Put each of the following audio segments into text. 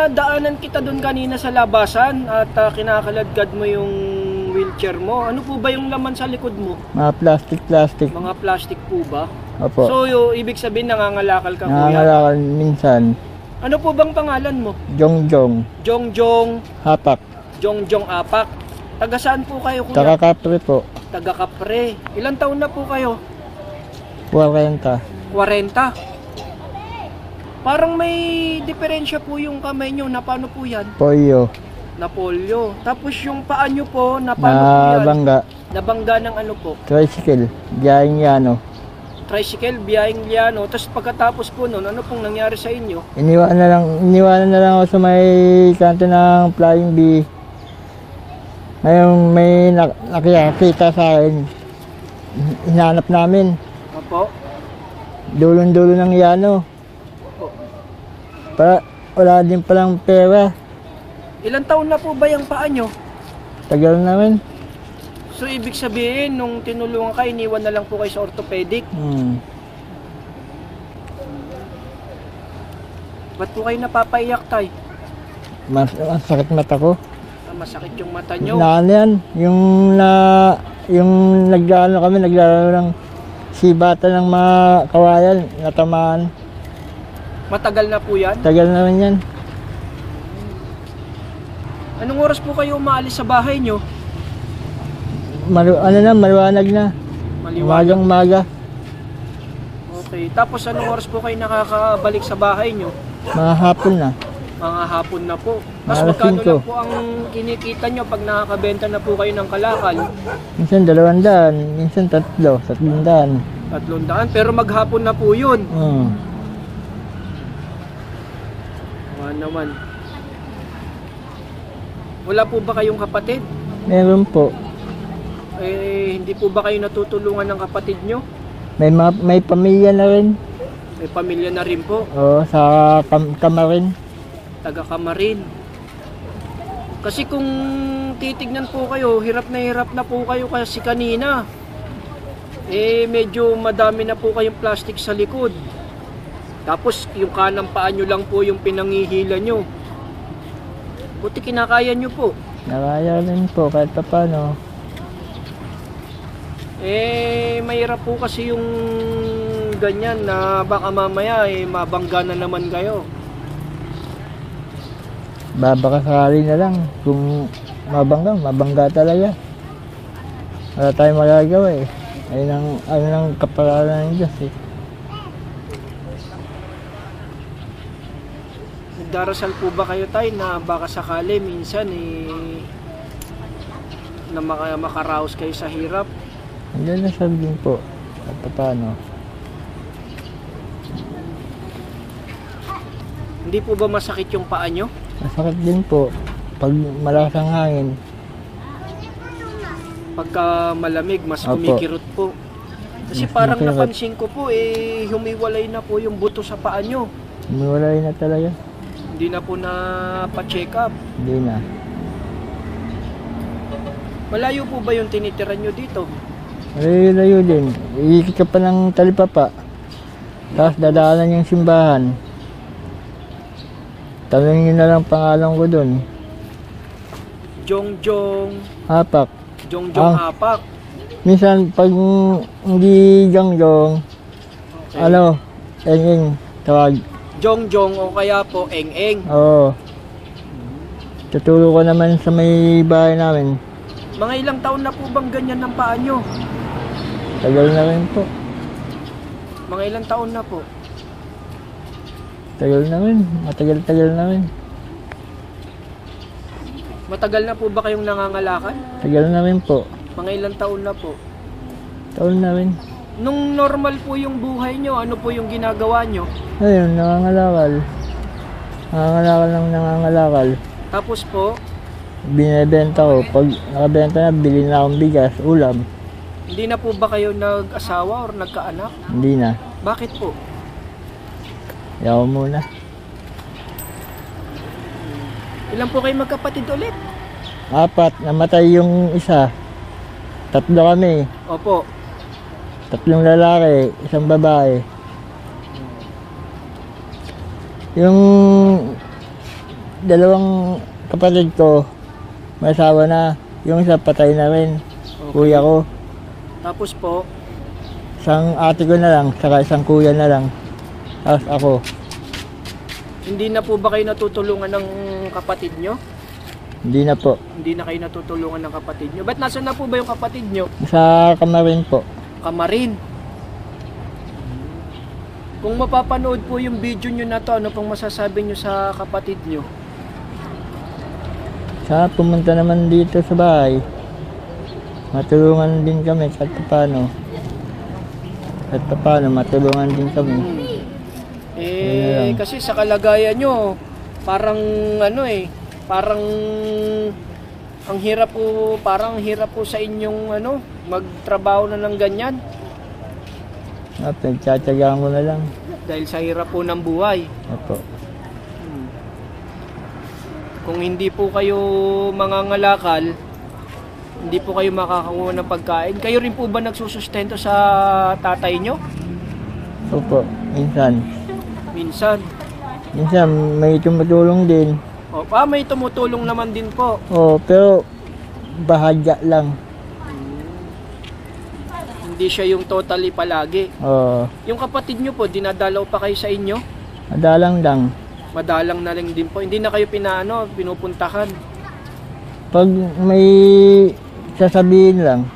nadaanan kita doon kanina sa labasan at kinakaladkad mo yung wheelchair mo. Ano po ba yung laman sa likod mo? Mga plastic. Mga plastic po ba? Opo. So, ibig sabihin nangangalakal ka, kuya? Nangangalakal minsan. Ano po bang pangalan mo? Jongjong. Jongjong. Hapak. Jongjong Apak. Taga saan po kayo, kuya? Taga Kapre po. Taga Kapre. Ilang taon na po kayo? 40. 40. Parang may diferensya po yung kamay nyo. Na paano po yan? Polio. Na polio. Tapos yung paa nyo po, na paano po yan? Nabangga. Nabangga ng ano po? Tricycle. Biyahing Yano. Tricycle, biyahing liano. Tapos pagkatapos po nun, ano pong nangyari sa inyo? Iniwanan na lang ako sa may kanto ng Flying Bee. Ngayon may nakikita sa akin. Hinahanap namin. Opo. Dulon-dulo ng Yano. Opo. Wala din palang pera. Ilang taon na po ba yung paa nyo? Tagal namin. So, ibig sabihin, nung tinulungan ka, iniwan na lang po kayo sa orthopedic. Ba't po kayo napapaiyak, tay? Mas sakit mata ko. Masakit yung mata nyo. Ano yan? Yung naglalaro ng sibata ng mga kawayan, natamaan. Matagal na po yan? Tagal naman yan. Anong oras po kayo umaalis sa bahay nyo? Maliwanag na. Maliwanag. Umagang-umaga. Okay. Tapos anong oras po kayo nakakabalik sa bahay nyo? Mga hapon na. Mga hapon na po. Tapos Alas magkano 5. lang po ang kinikita nyo pag nakakabenta na po kayo ng kalakal? Minsan 200, minsan 300. 300. Pero maghapon na po yun. Naman. Wala po ba kayong kapatid? Meron po. Hindi po ba kayo natutulungan ng kapatid nyo? May pamilya na rin. May pamilya na rin po. Oo, sa Kamarin. Taga Kamarin. Kasi kung titignan po kayo, hirap na po kayo kasi kanina. Medyo madami na po kayong plastic sa likod. Tapos yung kanang paa nyo lang po yung pinangihila nyo. Buti kinakaya nyo po. Nakaya rin po kahit pa paano. Mahirap po kasi yung ganyan na baka mamaya mabangga na naman kayo. Babaka sakali na lang. Kung mabangga talaga. Wala tayong magagawa eh. Ayun ang kapalaran ng Diyos eh. Nagdarasal po ba kayo, tay, na baka sakali minsan na makaraos kayo sa hirap? Hindi na sabihin po. At paano? Hindi po ba masakit yung paa nyo? Masakit din po. Pag malakas ang hangin. Pagka malamig, mas Opo. kumikirot po. Kasi Mas parang kumikirot. napansin ko po, humiwalay na po yung buto sa paa nyo. Umiwalay na talaga. Hindi na po na pa-check up. Hindi na. Malayo po ba yung tinitiran nyo dito? Layo din. Iikot ka pa ng talipapa. Tapos dadaanan yung simbahan. Tanungin na lang pangalan ko dun. Jongjong. Hapak. Jongjong Apak. Minsan pag hindi Jongjong, Okay. Engeng tawag. Jongjong o kaya po Eng-Eng. Oo. Tutulong ko naman sa may bahay namin. Mga ilang taon na po bang ganyan ng paa nyo? Tagal na rin po. Mga ilang taon na po? Tagal na rin. Matagal-tagal na rin. Matagal na po ba kayong nangangalakal? Tagal na rin po. Mga ilang taon na po? Taon na rin. Nung normal po yung buhay nyo, ano po yung ginagawa nyo? Ayun, nangangalakal. Nangangalakal ng nangangalakal. Tapos po, Binebenta ko. Pag nakabenta na, bili na akong bigas, ulam. hindi na po ba kayo nag-asawa or nagkaanak? Hindi na. Bakit po? Yaw muna. Ilan po kayo magkapatid ulit? 4, namatay yung isa. 3 kami. Opo. 3 lalaki, 1 babae. dalawang kapatid ko, may asawa na. Yung isa patay na rin, Okay. kuya ko. Tapos po, Isang ate ko na lang, saka isang kuya na lang. Tapos ako. hindi na po ba kayo natutulungan ng kapatid nyo? Hindi na po. Hindi na kayo natutulungan ng kapatid nyo. Ba't nasa na po ba yung kapatid nyo? Sa Kamarin po. Kamarin. Kung mapapanood po yung video nyo na to, ano pong masasabi nyo sa kapatid nyo? Sana pumunta naman dito sa bahay. Matulungan din kami kahit paano. Kahit paano matulungan din kami. Yun lang. Kasi sa kalagayan nyo, parang ano parang ang hirap po sa inyong magtrabaho na ng ganyan Nagtsatsagaan ko na lang. dahil sa hirap po ng buhay. Opo. Kung hindi po kayo mangangalakal, hindi po kayo makakakuha ng pagkain. Kayo rin po ba nagsusustento sa tatay nyo? Opo. Minsan. Minsan. Minsan may tumutulong din. May tumutulong naman din po. Pero bahagya lang. Hindi siya yung totally palagi. Yung kapatid nyo po, dinadalaw pa kayo sa inyo? Madalang lang. Madalang na lang din po. Hindi na kayo pinupuntahan. Pag may sasabihin lang.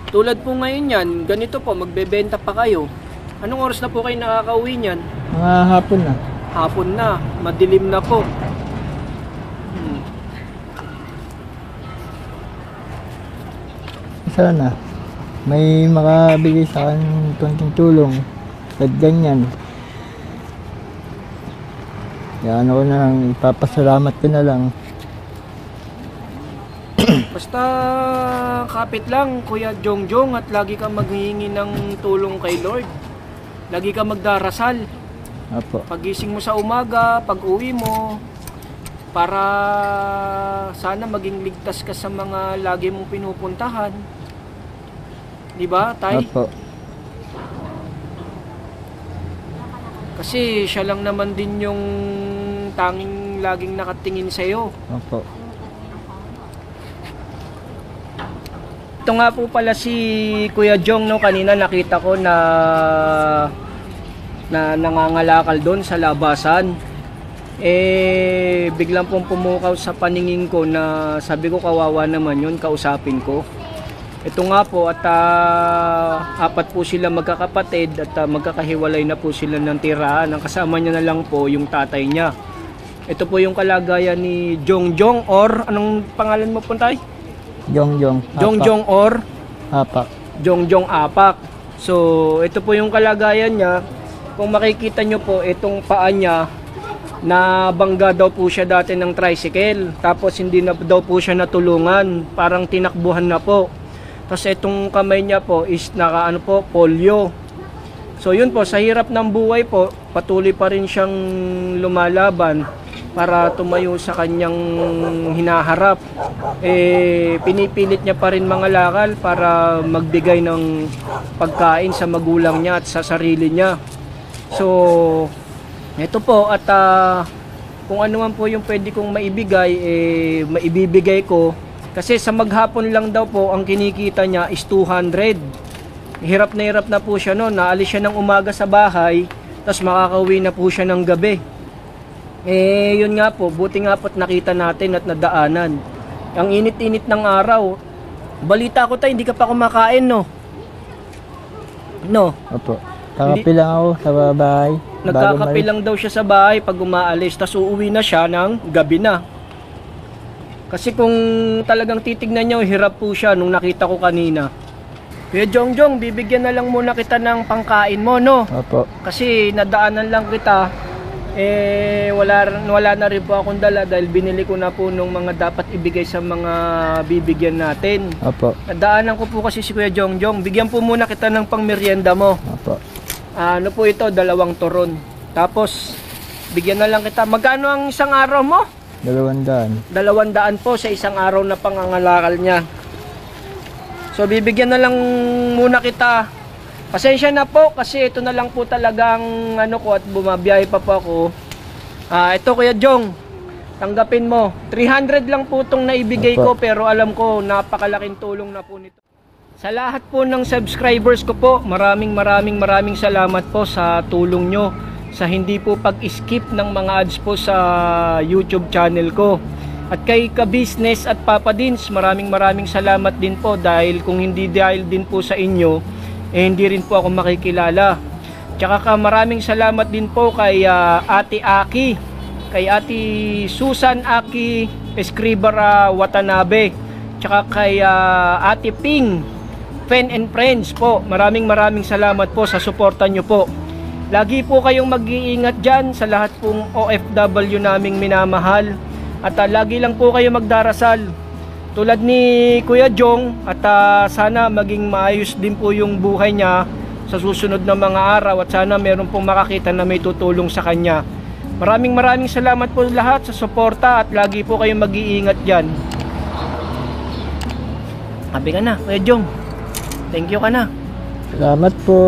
Tulad po ngayon yan, ganito po, magbebenta pa kayo. Anong oras na po kayo nakakauwi niyan? Mga hapon na. Hapon na, madilim na po. Sana may makabigay sa akin konting tulong. Kahit ganyan. Yan ako na lang, ipapasalamat ko na lang. Basta kapit lang, Kuya Jongjong, at lagi kang maghihingi ng tulong kay Lord. Lagi kang magdarasal. Apo. Pagising mo sa umaga, pag uwi mo, para sana maging ligtas ka sa mga lagi mong pinupuntahan. Di ba, Tay? Apo. Kasi siya lang naman din yung tanging laging nakatingin sa'yo. Apo. Ito nga po pala si Kuya Jong, no, kanina nakita ko na nangangalakal doon sa labasan. Biglang pong pumukaw sa paningin ko na sabi ko kawawa naman yun, kausapin ko. Ito nga po at apat po sila magkakapatid at magkakahiwalay na po sila ng tirahan. Ang kasama niya na lang po yung tatay niya. Ito po yung kalagayan ni Jongjong or anong pangalan mo po, Tay? Jongjong. Jongjong or Apak. Jongjong Apak. So, ito po yung kalagayan niya. Kung makikita nyo po, itong paa niya, nabangga daw po siya dati ng tricycle. Tapos hindi na daw po siya natulungan. Parang tinakbuhan na po. Tapos itong kamay niya po is polio. So yun po, sa hirap ng buhay po, patuloy pa rin siyang lumalaban para tumayo sa kanyang hinaharap. Pinipilit niya pa rin mga lakal para magbigay ng pagkain sa magulang niya at sa sarili niya. So, ito po at kung ano man po yung pwede kong maibigay, maibibigay ko. Kasi sa maghapon lang daw po, ang kinikita niya is 200. Hirap na po siya noon. Naalis siya ng umaga sa bahay, tapos makakauwi na po siya ng gabi. Yun nga po, buti nga po't nakita natin at nadaanan. Ang init-init ng araw. Balita ko tayo, hindi ka pa kumakain, no? No? Opo. Kakapi lang ako sa bahay. Nagkakape lang daw siya sa bahay pag umaalis, tapos uuwi na siya ng gabi na. Kasi kung talagang titignan niyo, hirap po siya nung nakita ko kanina. Kuya Jongjong, bibigyan na lang muna kita ng pangkain mo, no? Opo. Kasi nadaanan lang kita, wala na rin po akong dala dahil binili ko na po nung mga dapat ibigay sa mga bibigyan natin. Opo. Nadaanan ko po kasi si Kuya Jongjong. Bigyan po muna kita ng pangmeryenda mo. Opo. Ano po ito, 2 turon. Tapos, bigyan na lang kita. Magkano ang isang araw mo? 200. 200 po sa isang araw na pangangalakal niya. So, bibigyan na lang muna kita. Pasensya na po kasi ito na lang po talagang ano ko at bumabiyahe pa po ako. Ito Kuya Jong, Tanggapin mo. 300 lang po itong naibigay ko, Opo. pero alam ko napakalaking tulong na po nito. Sa lahat po ng subscribers ko po, maraming salamat po sa tulong nyo, sa hindi po pag-skip ng mga ads po sa YouTube channel ko. At kay Ka-Business at Papa Dins, maraming salamat din po, dahil kung hindi dahil din po sa inyo, hindi rin po ako makikilala. Tsaka maraming salamat din po kay Ate Aki, kay Ate Susan Aki Escribara Watanabe, tsaka kay Ate Ping Fen and Friends po. Maraming salamat po sa suporta nyo po. Lagi po kayong mag-iingat dyan sa lahat pong OFW naming minamahal. At lagi lang po kayo magdarasal. Tulad ni Kuya Jong, at sana maging maayos din po yung buhay niya sa susunod na mga araw, at sana meron pong makakita na may tutulong sa kanya. Maraming salamat po lahat sa suporta, at lagi po kayong mag-iingat dyan. Sabi ka na, Kuya Jong. Thank you ka na. Salamat po.